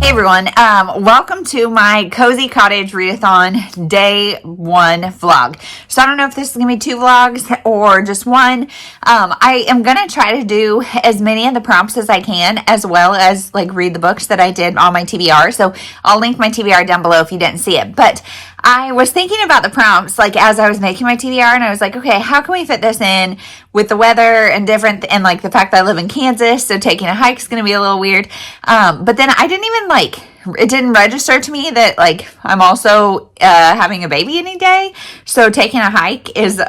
Hey everyone, welcome to my Cozy Cottage Readathon Day 1 vlog. So I don't know if this is going to be 2 vlogs or just one. I am going to try to do as many of the prompts as I can, as well as read the books that I did on my TBR. So I'll link my TBR down below if you didn't see it. But I was thinking about the prompts as I was making my TBR, and I was like, okay, how can we fit this in with the weather and different, and the fact that I live in Kansas, so taking a hike is going to be a little weird. But then I didn't even it didn't register to me that I'm also having a baby any day. So taking a hike is,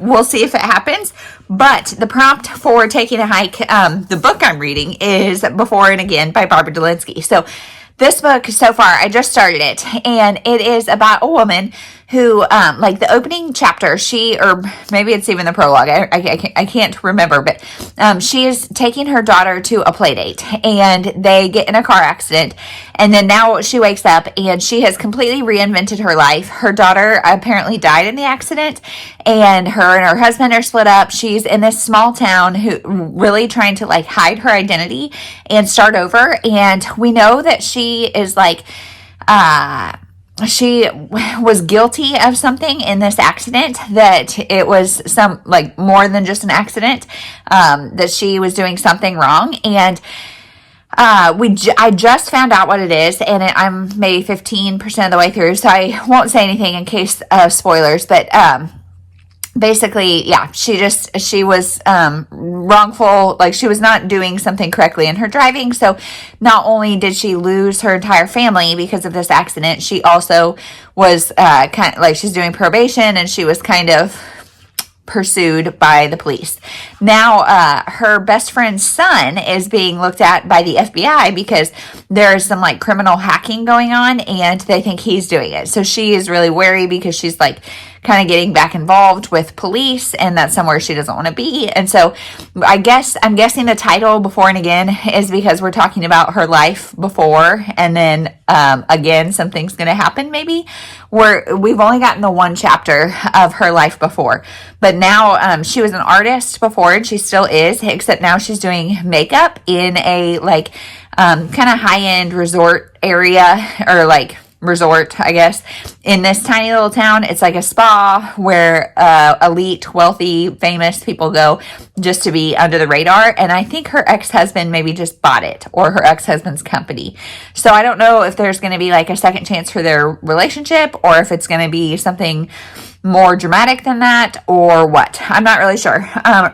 we'll see if it happens. But the prompt for taking a hike, the book I'm reading is Before and Again by Barbara Delinsky. So this book, so far, I just started it, and it is about a woman who, the opening chapter, or maybe it's even the prologue, I can't remember, but she is taking her daughter to a play date, and they get in a car accident, and then now she wakes up, and she has completely reinvented her life. Her daughter apparently died in the accident, and her husband are split up. She's in this small town who really trying to hide her identity and start over, and we know that she is she was guilty of something in this accident, that it was some more than just an accident, that she was doing something wrong. And I just found out what it is, and I'm maybe 15% of the way through, so I won't say anything in case of spoilers, but basically, yeah, she was wrongful, she was not doing something correctly in her driving. So not only did she lose her entire family because of this accident, she also was she's doing probation, and she was kind of pursued by the police. Now, her best friend's son is being looked at by the FBI because there's some criminal hacking going on, and they think he's doing it. So she is really wary because she's kind of getting back involved with police, and that's somewhere she doesn't want to be. And so I'm guessing the title Before and Again is because we're talking about her life before, and then again something's going to happen. Maybe we've only gotten the 1 chapter of her life before, but now she was an artist before, and she still is, except now she's doing makeup in a kind of high-end resort area, or resort, I guess, in this tiny little town. It's a spa where elite, wealthy, famous people go just to be under the radar. And I think her ex-husband maybe just bought it, or her ex-husband's company. So I don't know if there's going to be a second chance for their relationship, or if it's going to be something more dramatic than that, or what. I'm not really sure.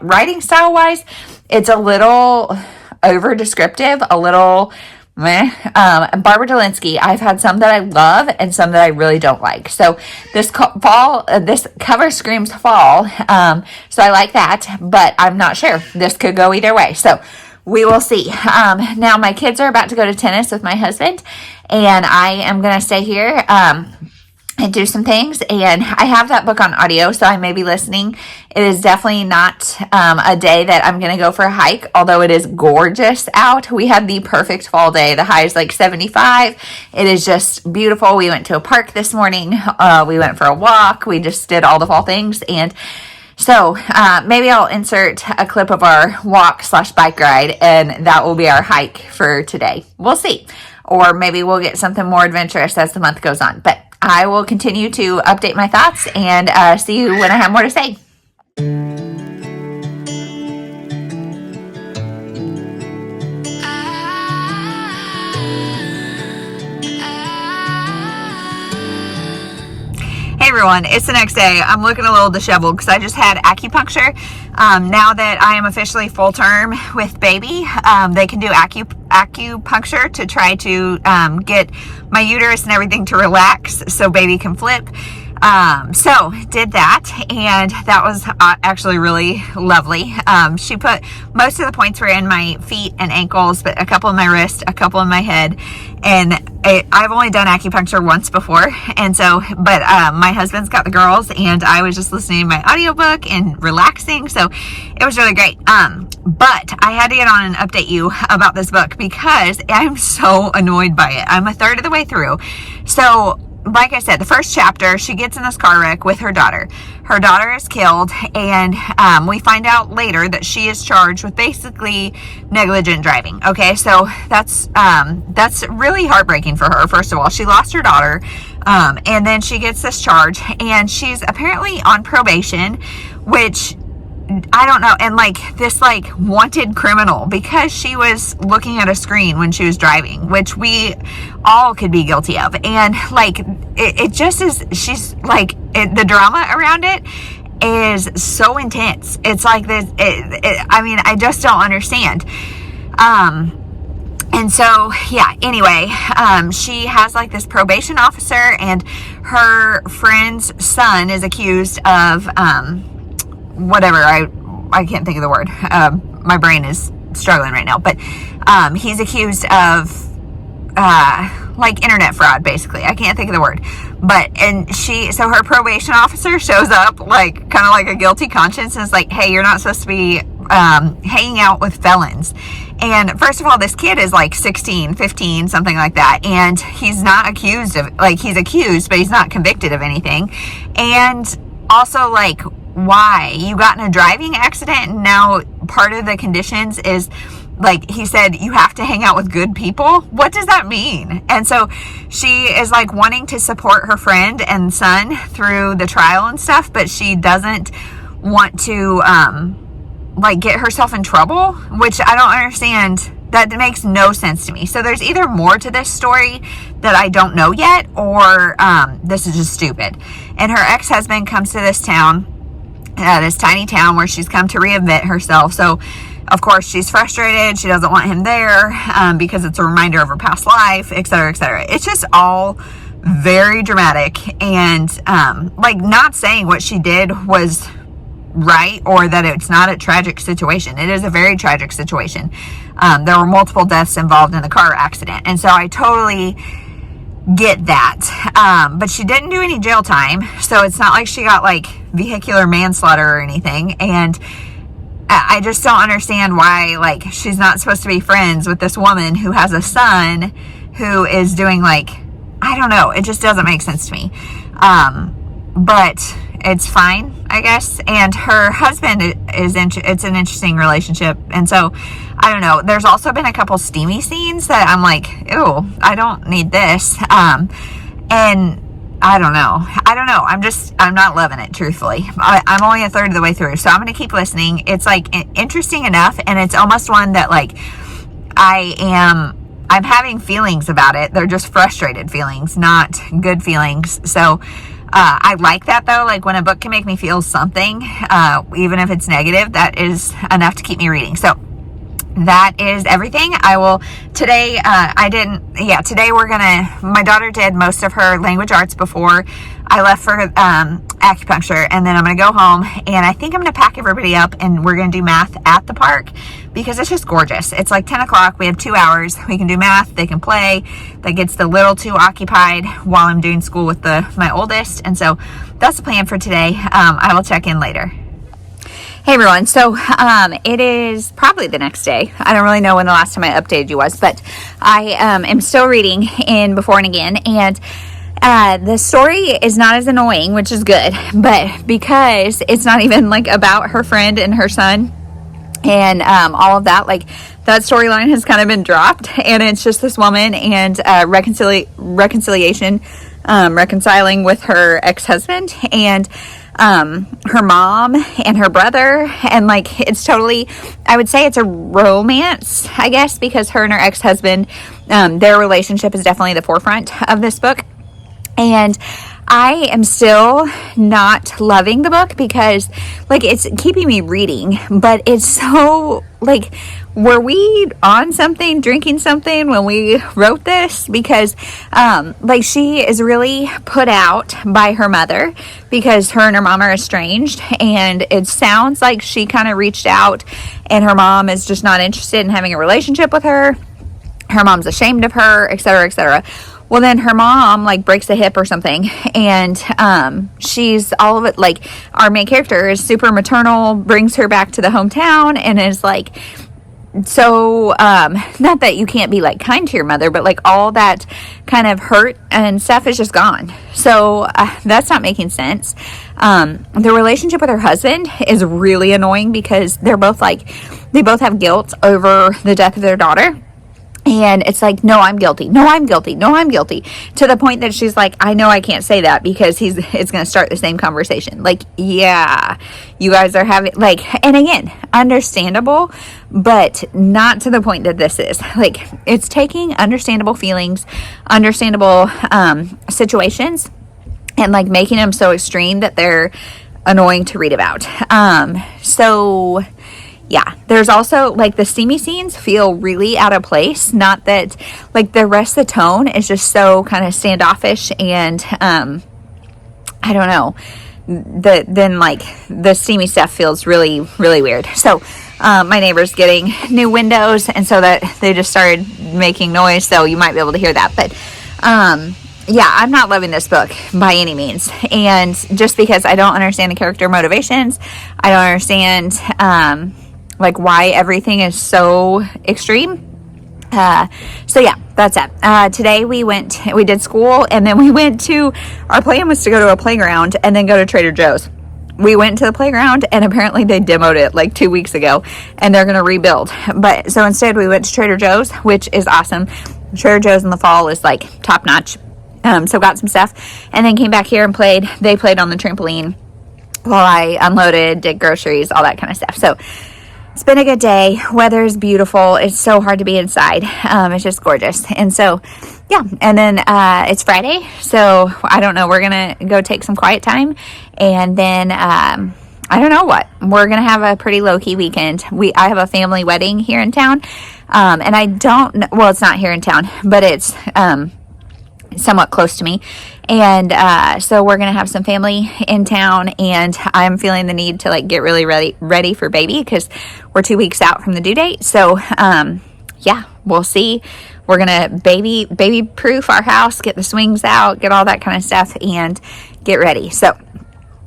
Writing style wise, it's a little over descriptive, a little meh. Barbara Delinsky, I've had some that I love and some that I really don't like. So this this cover screams fall. So I like that, but I'm not sure. This could go either way. So we will see. Now my kids are about to go to tennis with my husband, and I am going to stay here, and do some things, and I have that book on audio, so I may be listening. It is definitely not a day that I'm going to go for a hike, although it is gorgeous out. We had the perfect fall day. The high is 75. It is just beautiful. We went to a park this morning. We went for a walk. We just did all the fall things, and so maybe I'll insert a clip of our walk/bike ride, and that will be our hike for today. We'll see. Or maybe we'll get something more adventurous as the month goes on, but I will continue to update my thoughts, and see you when I have more to say. Hey everyone, it's the next day. I'm looking a little disheveled because I just had acupuncture. Now that I am officially full term with baby, they can do acupuncture to try to get my uterus and everything to relax so baby can flip. So did that, and that was actually really lovely. She put most of the points were in my feet and ankles, but a couple in my wrist, a couple in my head, and I've only done acupuncture once before, and so, but my husband's got the girls, and I was just listening to my audiobook and relaxing, so it was really great. But I had to get on and update you about this book because I'm so annoyed by it. I'm a third of the way through. So like I said, the first chapter, she gets in this car wreck with her daughter. Her daughter is killed, and we find out later that she is charged with basically negligent driving. Okay, so that's really heartbreaking for her. First of all, she lost her daughter, and then she gets this charge, and she's apparently on probation, which I don't know, and like this like wanted criminal because she was looking at a screen when she was driving, which we all could be guilty of. And like it just is, she's like the drama around it is so intense. It's like this, I mean, I just don't understand. And so, yeah, anyway, she has like this probation officer, and her friend's son is accused of whatever, I can't think of the word. My brain is struggling right now, but he's accused of like internet fraud, basically. I can't think of the word, but so her probation officer shows up like kind of like a guilty conscience and is like, hey, you're not supposed to be hanging out with felons. And first of all, this kid is like 16, 15, something like that, and he's not accused of, like, he's accused, but he's not convicted of anything. And also, like, why? You got in a driving accident, and now part of the conditions is, like, he said, you have to hang out with good people. What does that mean? And so she is like wanting to support her friend and son through the trial and stuff, but she doesn't want to like get herself in trouble, which I don't understand. That makes no sense to me. So there's either more to this story that I don't know yet, or this is just stupid. And her ex-husband comes to this town, this tiny town where she's come to reinvent herself. So of course she's frustrated. She doesn't want him there because it's a reminder of her past life, etc., etc. It's just all very dramatic, and like, not saying what she did was right or that it's not a tragic situation. It is a very tragic situation. There were multiple deaths involved in the car accident, and so I totally get that. But she didn't do any jail time, so it's not like she got like vehicular manslaughter or anything. And I just don't understand why, like, she's not supposed to be friends with this woman who has a son who is doing, like, I don't know. It just doesn't make sense to me. But it's fine, I guess. And her husband it's an interesting relationship. And so, I don't know. There's also been a couple steamy scenes that I'm like, ew, I don't need this. And I don't know. I'm not loving it, truthfully. I'm only a third of the way through, so I'm going to keep listening. It's like interesting enough, and it's almost one that like I'm having feelings about it. They're just frustrated feelings, not good feelings. So I like that, though. Like, when a book can make me feel something, even if it's negative, that is enough to keep me reading. So that is everything. Today my daughter did most of her language arts before I left for acupuncture, and then I'm going to go home, and I think I'm going to pack everybody up, and we're going to do math at the park because it's just gorgeous. It's like 10 o'clock. We have 2 hours. We can do math. They can play. That gets the little two occupied while I'm doing school with my oldest. And so that's the plan for today. I will check in later. Hey everyone, so it is probably the next day. I don't really know when the last time I updated you was, but I am still reading in Before and Again, and the story is not as annoying, which is good, but because it's not even like about her friend and her son and all of that, like, that storyline has kind of been dropped, and it's just this woman and reconciliation, reconciling with her ex-husband and her mom and her brother, and like, it's totally, I would say it's a romance, I guess, because her and her ex-husband, their relationship is definitely the forefront of this book. And I am still not loving the book because, like, it's keeping me reading, but it's so, like, were we on something, drinking something when we wrote this? Because, like, she is really put out by her mother because her and her mom are estranged, and it sounds like she kind of reached out, and her mom is just not interested in having a relationship with her. Her mom's ashamed of her, etc., etc. Well, then her mom, like, breaks a hip or something, and she's all of it, like, our main character is super maternal, brings her back to the hometown, and is, like, so not that you can't be like kind to your mother, but like all that kind of hurt and stuff is just gone. So that's not making sense. The relationship with her husband is really annoying because they're both like, they both have guilt over the death of their daughter. And it's like, no, I'm guilty. No, I'm guilty. No, I'm guilty. To the point that she's like, I know I can't say that because it's going to start the same conversation. Like, yeah, you guys are having, like, and again, understandable, but not to the point that this is. Like, it's taking understandable feelings, understandable situations, and like making them so extreme that they're annoying to read about. So yeah, there's also like the steamy scenes feel really out of place. Not that like the rest of the tone is just so kind of standoffish and I don't know. Then like the steamy stuff feels really, really weird. So my neighbor's getting new windows, and so that they just started making noise, so you might be able to hear that. But yeah, I'm not loving this book by any means. And just because I don't understand the character motivations, I don't understand like why everything is so extreme. So yeah, that's it. Today we did school, and then we went to, our plan was to go to a playground and then go to Trader Joe's. We went to the playground, and apparently they demoed it like 2 weeks ago, and they're going to rebuild. But so instead we went to Trader Joe's, which is awesome. Trader Joe's in the fall is like top notch. So got some stuff, and then came back here and played. They played on the trampoline while I unloaded, did groceries, all that kind of stuff. So it's been a good day. Weather is beautiful. It's so hard to be inside. It's just gorgeous. And so, yeah. And then it's Friday. So I don't know. We're going to go take some quiet time. And then I don't know what. We're going to have a pretty low-key weekend. I have a family wedding here in town. And I don't know. Well, it's not here in town, but it's somewhat close to me. And so we're going to have some family in town, and I'm feeling the need to like get really ready for baby because we're 2 weeks out from the due date. So yeah, we'll see. We're going to baby proof our house, get the swings out, get all that kind of stuff, and get ready. So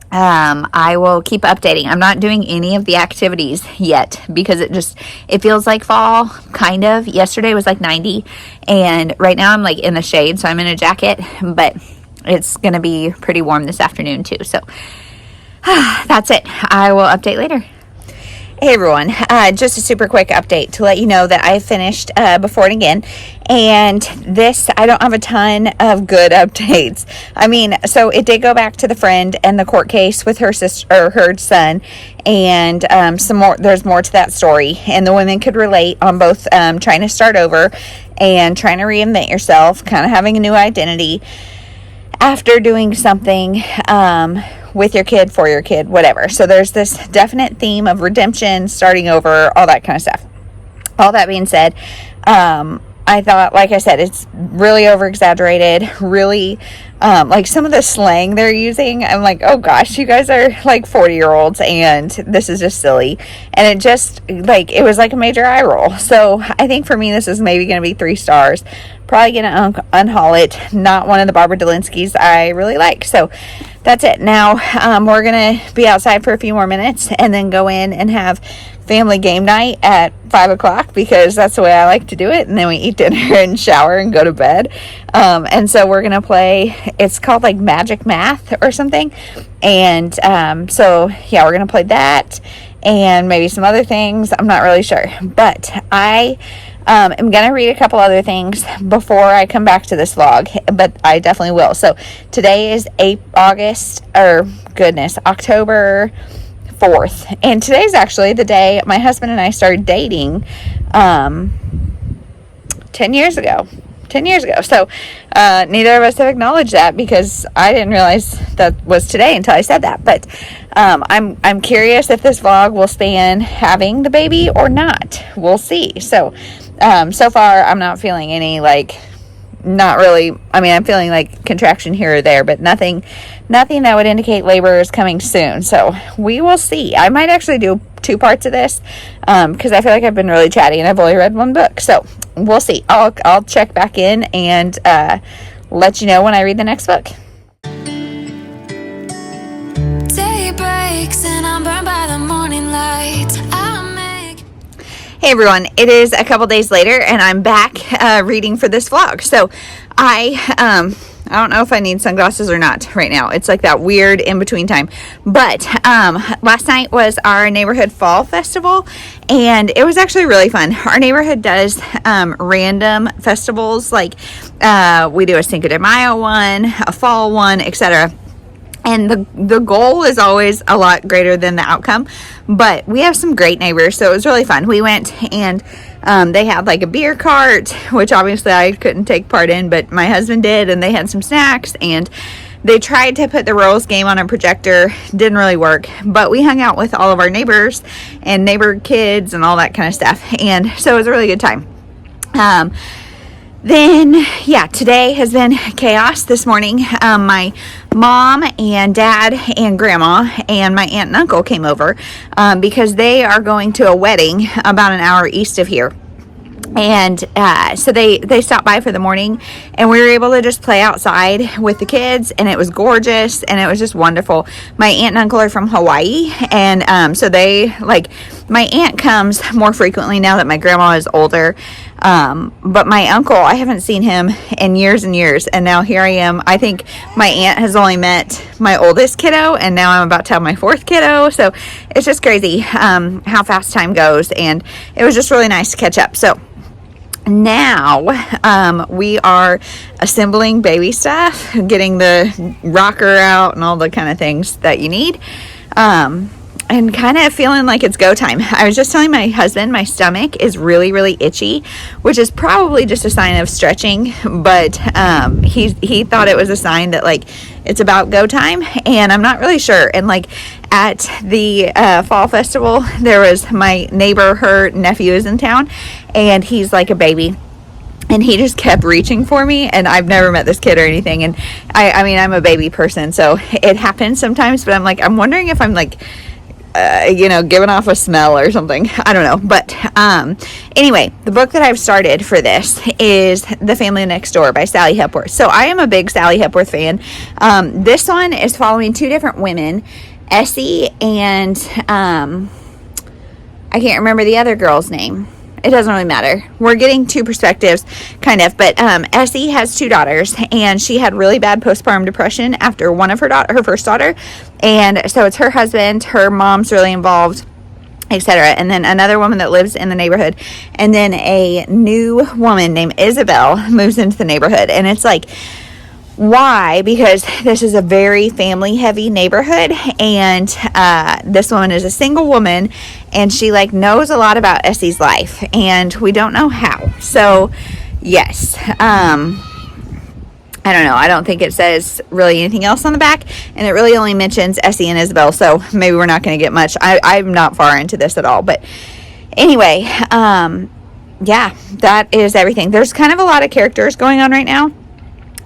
I will keep updating. I'm not doing any of the activities yet because it feels like fall, kind of. Yesterday was like 90, and right now I'm like in the shade, so I'm in a jacket, but it's going to be pretty warm this afternoon too. So that's it. I will update later. Hey everyone, just a super quick update to let you know that I finished Before and Again, and I don't have a ton of good updates. I mean, so it did go back to the friend and the court case with her sister or her son, and some more. There's more to that story, and the women could relate on both trying to start over and trying to reinvent yourself, kind of having a new identity after doing something with your kid, for your kid, whatever. So there's this definite theme of redemption, starting over, all that kind of stuff. All that being said, I thought, like I said, it's really over exaggerated, really like some of the slang they're using. I'm like, oh gosh, you guys are like 40-year-olds and this is just silly. And it just like, it was like a major eye roll. So I think for me, this is maybe going to be 3 stars. Probably going to unhaul it. Not one of the Barbara Delinsky's I really like. So that's it. Now we're going to be outside for a few more minutes and then go in and have family game night at 5 o'clock because that's the way I like to do it. And then we eat dinner and shower and go to bed. And so we're going to play, it's called like Magic Math or something. And so yeah, we're going to play that and maybe some other things. I'm not really sure. But I I'm going to read a couple other things before I come back to this vlog, but I definitely will. So today is October 4th. And today's actually the day my husband and I started dating 10 years ago. 10 years ago. So neither of us have acknowledged that because I didn't realize that was today until I said that. But I'm curious if this vlog will span having the baby or not. We'll see. So so far I'm not feeling any not really. I mean, I'm feeling like contraction here or there, but nothing that would indicate labor is coming soon. So we will see. I might actually do 2 parts of this because I feel like I've been really chatty and I've only read 1 book. So we'll see. I'll check back in and let you know when I read the next book. Day breaks and I'm burned by the morning light. Hey Hey everyone, it is a couple days later and I'm back reading for this vlog. So I don't know if I need sunglasses or not right now. It's like that weird in-between time. But last night was our neighborhood fall festival and it was actually really fun. Our neighborhood does random festivals, like we do a Cinco de Mayo one, a fall one, etc. And the goal is always a lot greater than the outcome. But we have some great neighbors, so it was really fun. We went and they had like a beer cart, which obviously I couldn't take part in, but my husband did, and they had some snacks, and they tried to put the Royals game on a projector. Didn't really work, but we hung out with all of our neighbors and neighbor kids and all that kind of stuff, and so it was a really good time. Then, yeah, today has been chaos. This morning, my mom and dad and grandma and my aunt and uncle came over because they are going to a wedding about an hour east of here. And so they stopped by for the morning, and we were able to just play outside with the kids, and it was gorgeous, and it was just wonderful. My aunt and uncle are from Hawaii, and so they, like, my aunt comes more frequently now that my grandma is older, but my uncle, I haven't seen him in years and years, and now here I am. I think my aunt has only met my oldest kiddo, and now I'm about to have my fourth kiddo, so it's just crazy how fast time goes, and it was just really nice to catch up. So now we are assembling baby stuff, getting the rocker out and all the kind of things that you need, and kind of feeling like it's go time. I was just telling my husband my stomach is really, really itchy, which is probably just a sign of stretching, but he thought it was a sign that, like, it's about go time, and I'm not really sure. And, like, at the fall festival, there was my neighbor, her nephew is in town, and he's like a baby, and he just kept reaching for me, and I've never met this kid or anything, and I mean, I'm a baby person, so it happens sometimes, but I'm wondering if I'm, like, giving off a smell or something. I don't know. But anyway, the book that I've started for this is The Family Next Door by Sally Hepworth. So I am a big Sally Hepworth fan. This one is following two different women, Essie and I can't remember the other girl's name. It doesn't really matter. We're getting two perspectives, kind of. But Essie has two daughters, and she had really bad postpartum depression after one of her first daughter. And so it's her husband, her mom's really involved, etc. And then another woman that lives in the neighborhood. And then a new woman named Isabel moves into the neighborhood. And it's like, why? Because this is a very family-heavy neighborhood, and this woman is a single woman, and she, like, knows a lot about Essie's life, and we don't know how. So, yes. I don't know. I don't think it says really anything else on the back, and it really only mentions Essie and Isabel, so maybe we're not going to get much. I'm not far into this at all, but anyway, yeah, that is everything. There's kind of a lot of characters going on right now,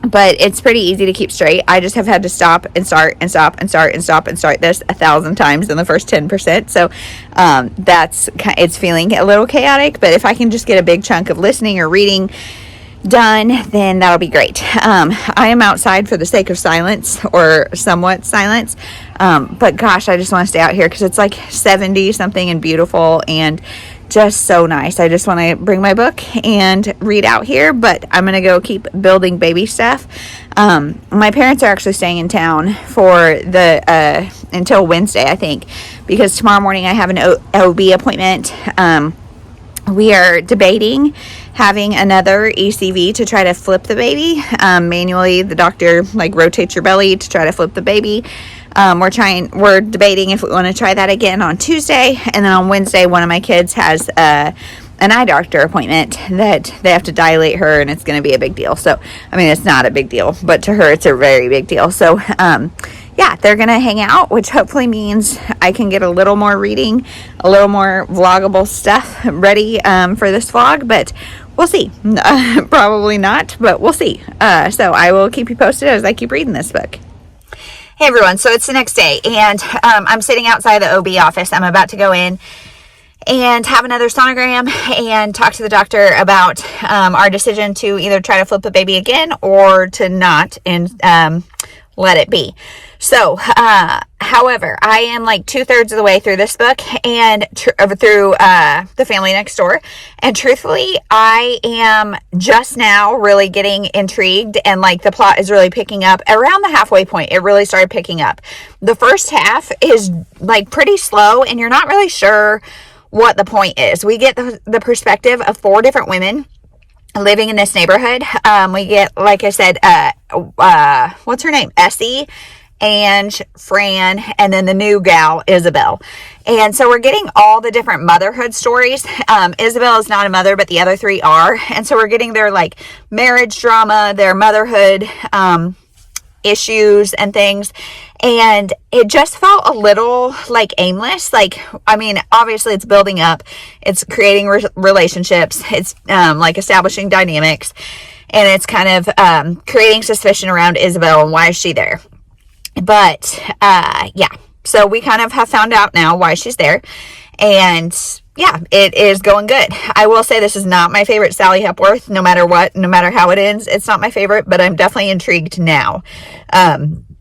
but it's pretty easy to keep straight. I just have had to stop and start and stop and start and stop and start this 1,000 times in the first 10%. So it's feeling a little chaotic, but if I can just get a big chunk of listening or reading done, then that'll be great. I am outside for the sake of silence, or somewhat silence, but gosh, I just want to stay out here because it's like 70 something and beautiful and just so nice. I just want to bring my book and read out here, but I'm going to go keep building baby stuff. My parents are actually staying in town for the until Wednesday, I think, because tomorrow morning I have an OB appointment. We are debating having another ECV to try to flip the baby manually. The doctor, like, rotates your belly to try to flip the baby. We're debating if we want to try that again on Tuesday, and then on Wednesday one of my kids has an eye doctor appointment that they have to dilate her, and it's going to be a big deal. So, I mean, it's not a big deal, but to her it's a very big deal. So, yeah, they're going to hang out, which hopefully means I can get a little more reading, a little more vloggable stuff ready for this vlog, but we'll see. Probably not, but we'll see. So I will keep you posted as I keep reading this book. Hey everyone, so it's the next day, and I'm sitting outside the OB office. I'm about to go in and have another sonogram and talk to the doctor about our decision to either try to flip the baby again or to not, and let it be. So, however, I am like 2/3 of the way through this book and through The Family Next Door. And truthfully, I am just now really getting intrigued, and like the plot is really picking up around the halfway point. It really started picking up. The first half is like pretty slow, and you're not really sure what the point is. We get the perspective of 4 different women living in this neighborhood. We get, like I said, what's her name? Essie, Ange, Fran, and then the new gal, Isabel. And so we're getting all the different motherhood stories. Isabel is not a mother, but the other 3 are. And so we're getting their like marriage drama, their motherhood issues and things. And it just felt a little like aimless. Like, I mean, obviously it's building up, it's creating relationships, it's like establishing dynamics, and it's kind of creating suspicion around Isabel and why is she there. But yeah, so we kind of have found out now why she's there, and yeah, it is going good. I will say this is not my favorite Sally Hepworth, no matter what, no matter how it ends. It's not my favorite, but I'm definitely intrigued now.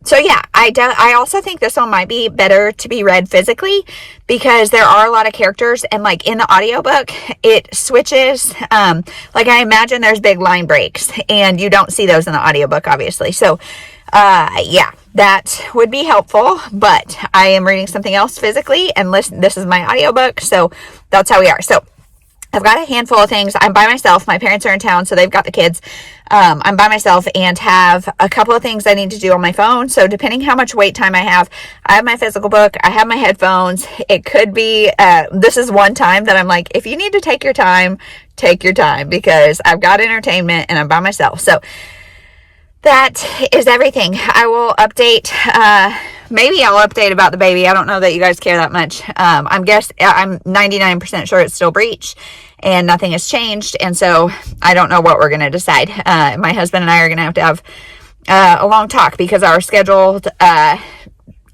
So yeah, I also think this one might be better to be read physically, because there are a lot of characters, and like in the audiobook, it switches. Like I imagine there's big line breaks, and you don't see those in the audiobook, obviously. So yeah, that would be helpful, but I am reading something else physically, and this is my audiobook, so that's how we are. So I've got a handful of things. I'm by myself. My parents are in town, so they've got the kids. I'm by myself and have a couple of things I need to do on my phone. So depending how much wait time I have my physical book, I have my headphones. It could be, this is one time that I'm like, if you need to take your time, because I've got entertainment and I'm by myself. So that is everything. I will update, maybe I'll update about the baby. I don't know that you guys care that much. I'm 99% sure it's still breech and nothing has changed. And so I don't know what we're going to decide. My husband and I are going to have a long talk, because our scheduled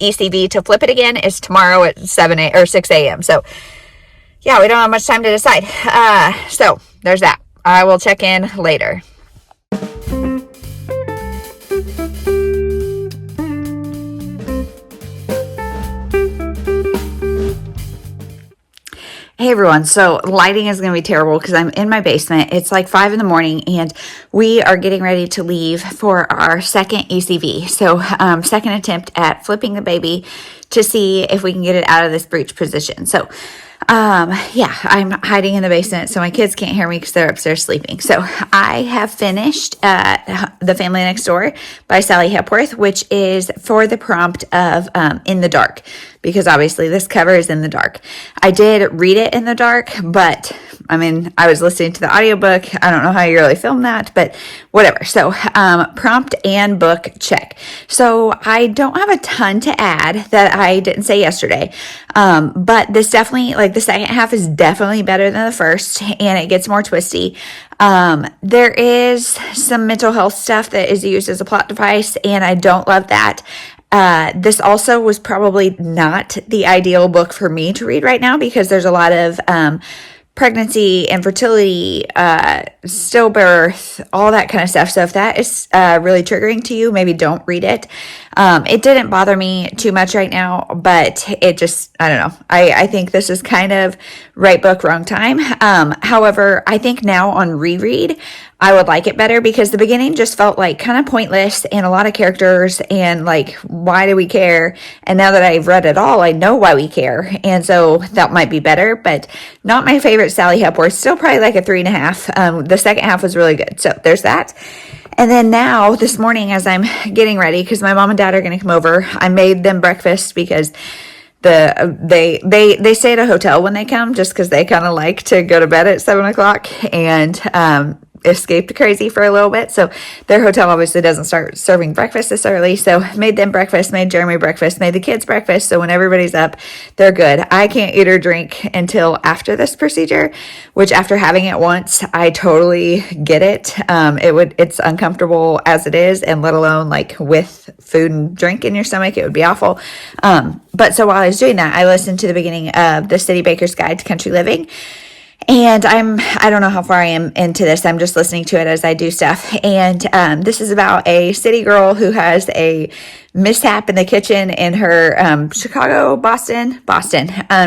ECV to flip it again is tomorrow at 6 a.m. So yeah, we don't have much time to decide. So there's that. I will check in later. Hey everyone, so lighting is going to be terrible because I'm in my basement. It's like 5 in the morning and we are getting ready to leave for our second ECV. So second attempt at flipping the baby to see if we can get it out of this breech position. So yeah, I'm hiding in the basement so my kids can't hear me because they're upstairs sleeping. So I have finished The Family Next Door by Sally Hepworth, which is for the prompt of In the Dark, because obviously this cover is in the dark. I did read it in the dark, but I mean, I was listening to the audiobook. I don't know how you really film that, but whatever. So prompt and book check. So I don't have a ton to add that I didn't say yesterday, but this definitely, like the second half is definitely better than the first, and it gets more twisty. There is some mental health stuff that is used as a plot device, and I don't love that. This also was probably not the ideal book for me to read right now, because there's a lot of pregnancy, infertility, stillbirth, all that kind of stuff. So if that is really triggering to you, maybe don't read it. It didn't bother me too much right now, but it just, I don't know. I think this is kind of right book, wrong time. However, I think now on reread, I would like it better, because the beginning just felt like kind of pointless and a lot of characters and like, why do we care? And now that I've read it all, I know why we care. And so that might be better, but not my favorite Sally Hepworth. Still probably like a 3.5. The second half was really good. So there's that. And then now this morning, as I'm getting ready, because my mom and dad are going to come over, I made them breakfast because they stay at a hotel when they come, just because they kind of like to go to bed at 7:00 and escaped crazy for a little bit. So their hotel obviously doesn't start serving breakfast this early. So made them breakfast, made Jeremy breakfast, made the kids breakfast. So when everybody's up, they're good. I can't eat or drink until after this procedure, which after having it once, I totally get it. It's uncomfortable as it is, and let alone like with food and drink in your stomach, it would be awful. But so while I was doing that, I listened to the beginning of the City Baker's Guide to Country Living. And I don't know how far I am into this. I'm just listening to it as I do stuff. And this is about a city girl who has a mishap in the kitchen in her Boston.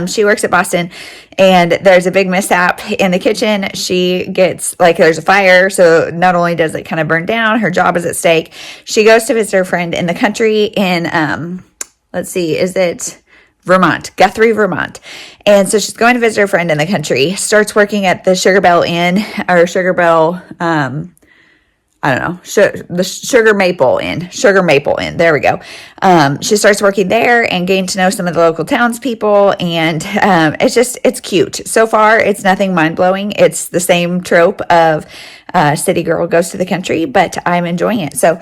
She works at Boston, and there's a big mishap in the kitchen. She gets, like, there's a fire, so not only does it kind of burn down, her job is at stake. She goes to visit her friend in the country in, let's see, is it Vermont, Guthrie, Vermont. And so she's going to visit her friend in the country, starts working at the Sugar Maple Inn. There we go. She starts working there and getting to know some of the local townspeople. And it's cute. So far, it's nothing mind-blowing. It's the same trope of city girl goes to the country, but I'm enjoying it. So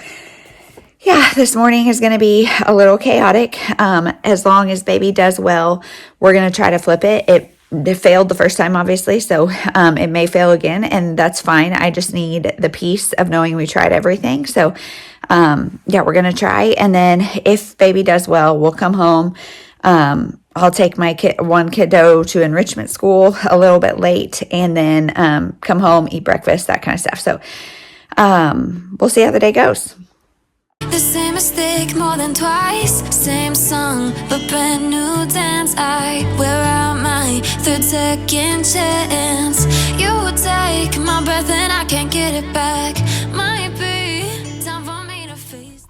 yeah, this morning is going to be a little chaotic. As long as baby does well, we're going to try to flip it. It failed the first time, obviously, so it may fail again, and that's fine. I just need the peace of knowing we tried everything. So, yeah, we're going to try, and then if baby does well, we'll come home. I'll take my one kiddo to enrichment school a little bit late, and then come home, eat breakfast, that kind of stuff. So, we'll see how the day goes. The same mistake more than twice, same song, but brand new dance. I wear out my third second chance. You take my breath and I can't get it back. Might be time for me to face.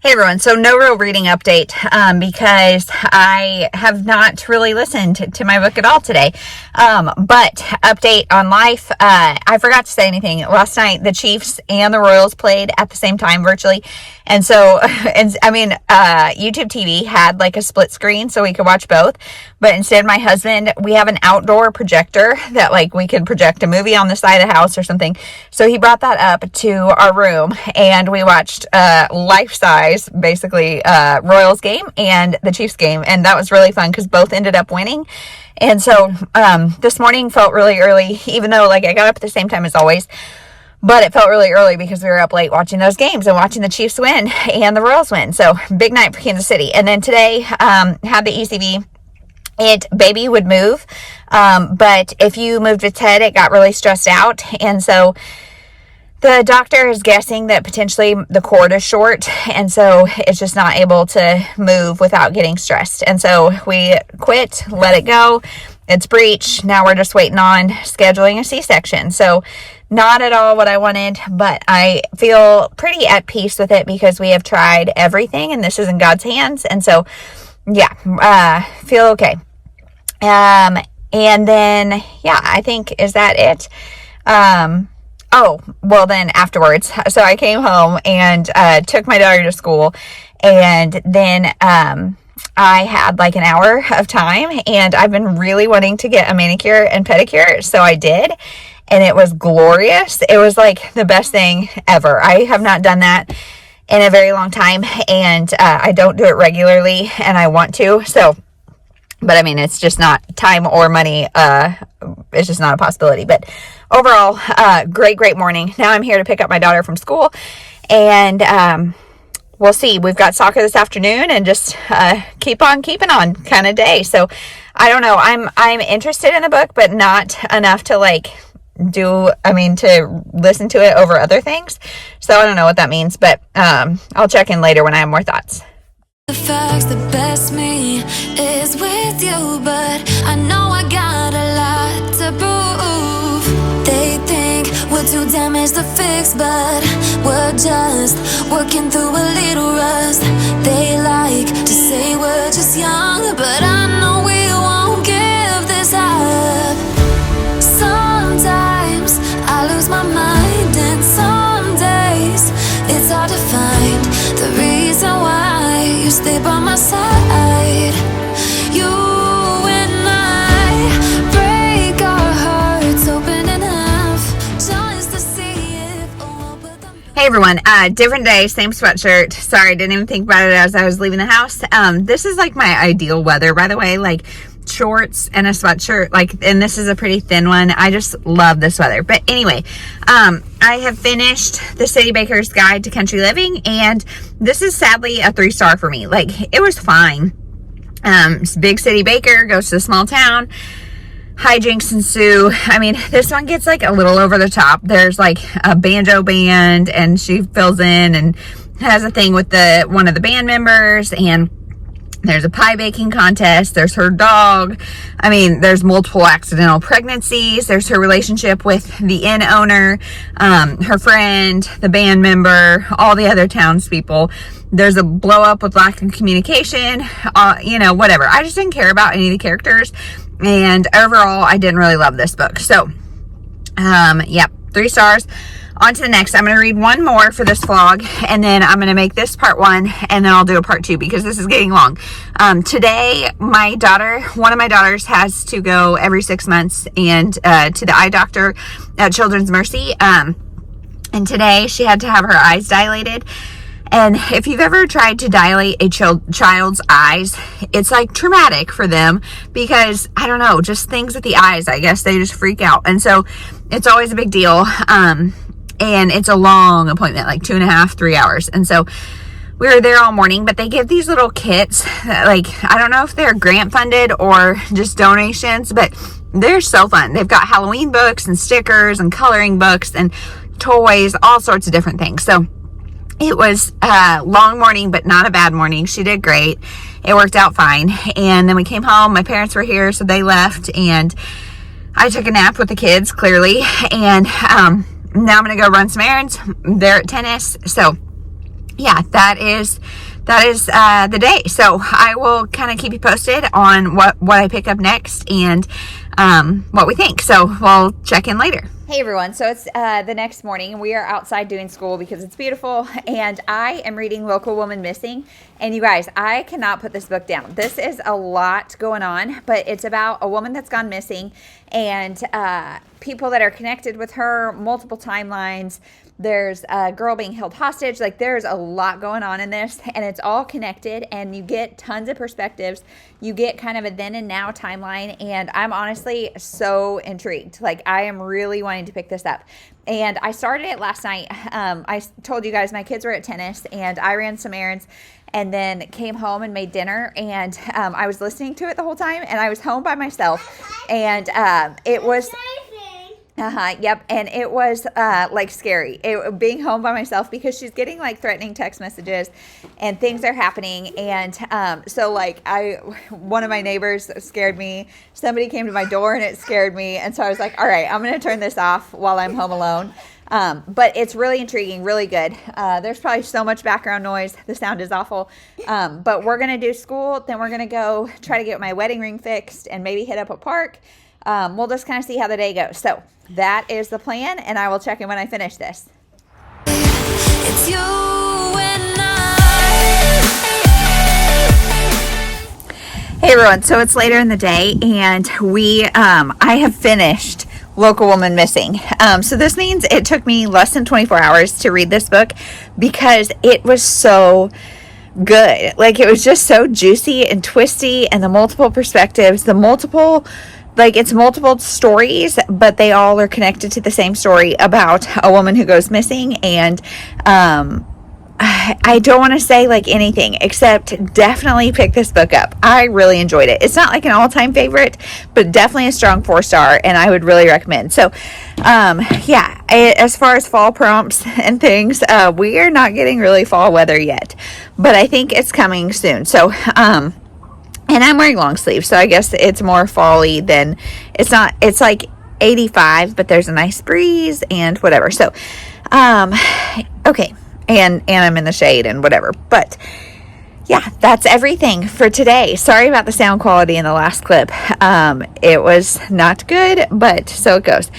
Hey everyone, so no real reading update because I have not really listened to my book at all today. But update on life. I forgot to say anything. Last night, the Chiefs and the Royals played at the same time virtually. And so, YouTube TV had like a split screen so we could watch both. But instead, my husband, we have an outdoor projector that like we can project a movie on the side of the house or something. So he brought that up to our room and we watched life-size, basically, Royals game and the Chiefs game. And that was really fun because both ended up winning. And so this morning felt really early, even though like I got up at the same time as always. But it felt really early because we were up late watching those games and watching the Chiefs win and the Royals win. So big night for Kansas City. And then today had the ECV. Baby would move. But if you moved its head, it got really stressed out. And so the doctor is guessing that potentially the cord is short. And so it's just not able to move without getting stressed. And so we quit, let it go. It's breech. Now we're just waiting on scheduling a C-section. So not at all what I wanted, but I feel pretty at peace with it because we have tried everything and this is in God's hands. And so, yeah, feel okay. And then, yeah, I think, is that it? Oh, well then afterwards. So I came home and, took my daughter to school and then, I had like an hour of time and I've been really wanting to get a manicure and pedicure. So I did. And it was glorious. It was like the best thing ever. I have not done that in a very long time. And I don't do it regularly and I want to. So, but I mean, it's just not time or money. It's just not a possibility. But overall, great morning. Now I'm here to pick up my daughter from school. And we'll see. We've got soccer this afternoon and just keep on keeping on kind of day. So I don't know. I'm interested in the book, but not enough to like to listen to it over other things. So I don't know what that means, but I'll check in later when I have more thoughts. The facts, the best me is with you, but I know I got a lot to prove. They think we're too damaged to fix, but we're just working through a little rust. They like to say we're just young, but I know we won't give this up. Sometimes I lose my mind, and some days it's hard to find the reason why you stay by my side. You and I break our hearts open enough just to see if we'll put them. Hey everyone, different day, same sweatshirt. Sorry, didn't even think about it as I was leaving the house. This is like my ideal weather, by the way, like shorts and a sweatshirt, and this is a pretty thin one. I just love this weather. But anyway, I have finished the City Baker's Guide to Country Living, and this is sadly a 3-star for me. Like, it was fine. Big city baker goes to a small town. hijinks ensue. I mean, this one gets like a little over the top. There's like a banjo band, and she fills in and has a thing with one of the band members, and there's a pie baking contest. There's her dog. I mean, there's multiple accidental pregnancies. There's her relationship with the inn owner, her friend, the band member, all the other townspeople. There's a blow up with lack of communication, whatever. I just didn't care about any of the characters. And overall, I didn't really love this book. So, 3 stars. On to the next. I'm going to read one more for this vlog, and then I'm going to make this part 1, and then I'll do a part 2 because this is getting long. Today, one of my daughters has to go every 6 months and to the eye doctor at Children's Mercy. And today she had to have her eyes dilated. And if you've ever tried to dilate a child's eyes, it's like traumatic for them because, I don't know, just things with the eyes, I guess they just freak out. And so it's always a big deal. And it's a long appointment, like 2.5, 3 hours. And so we were there all morning, but they give these little kits that, like, I don't know if they're grant funded or just donations, but they're so fun. They've got Halloween books and stickers and coloring books and toys, all sorts of different things. So it was a long morning, but not a bad morning. She did great. It worked out fine. And then we came home. My parents were here, so they left, and I took a nap with the kids, clearly. And now I'm going to go run some errands. They're at tennis. So yeah, that is the day. So I will kind of keep you posted on what I pick up next and what we think. So we'll check in later. Hey everyone, so it's the next morning, and we are outside doing school because it's beautiful, and I am reading Local Woman Missing. And you guys, I cannot put this book down. This is a lot going on, but it's about a woman that's gone missing and people that are connected with her, multiple timelines. There's a girl being held hostage. Like, there's a lot going on in this, and it's all connected, and you get tons of perspectives. You get kind of a then and now timeline, and I'm honestly so intrigued. Like, I am really wanting to pick this up. And I started it last night. I told you guys my kids were at tennis, and I ran some errands and then came home and made dinner, and I was listening to it the whole time, and I was home by myself, and it was... Yep. And it was like scary being home by myself because she's getting like threatening text messages and things are happening. And so like one of my neighbors scared me. Somebody came to my door and it scared me. And so I was like, all right, I'm going to turn this off while I'm home alone. But it's really intriguing, really good. There's probably so much background noise. The sound is awful. But we're going to do school. Then we're going to go try to get my wedding ring fixed and maybe hit up a park. We'll just kind of see how the day goes. So that is the plan, and I will check in when I finish this. It's you and I. Hey everyone, so it's later in the day, and I have finished Local Woman Missing. So this means it took me less than 24 hours to read this book because it was so good. Like, it was just so juicy and twisty, and the multiple perspectives, it's multiple stories, but they all are connected to the same story about a woman who goes missing. And I don't want to say like anything except definitely pick this book up. I really enjoyed it. It's not like an all-time favorite, but definitely a strong 4-star, and I would really recommend. So as far as fall prompts and things, we are not getting really fall weather yet, but I think it's coming soon. So and I'm wearing long sleeves, so I guess it's more fall-y than, it's like 85, but there's a nice breeze and whatever. So, okay. And I'm in the shade and whatever. But yeah, that's everything for today. Sorry about the sound quality in the last clip. It was not good, but so it goes.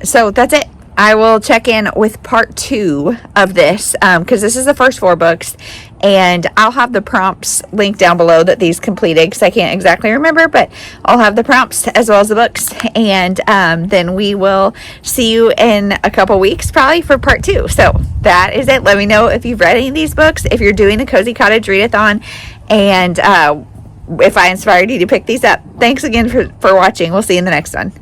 So that's it. I will check in with part 2 of this because this is the first 4 books, and I'll have the prompts linked down below that these completed because I can't exactly remember, but I'll have the prompts as well as the books, and then we will see you in a couple weeks probably for part 2. So that is it. Let me know if you've read any of these books, if you're doing the Cozy Cottage Readathon, and if I inspired you to pick these up. Thanks again for watching. We'll see you in the next one.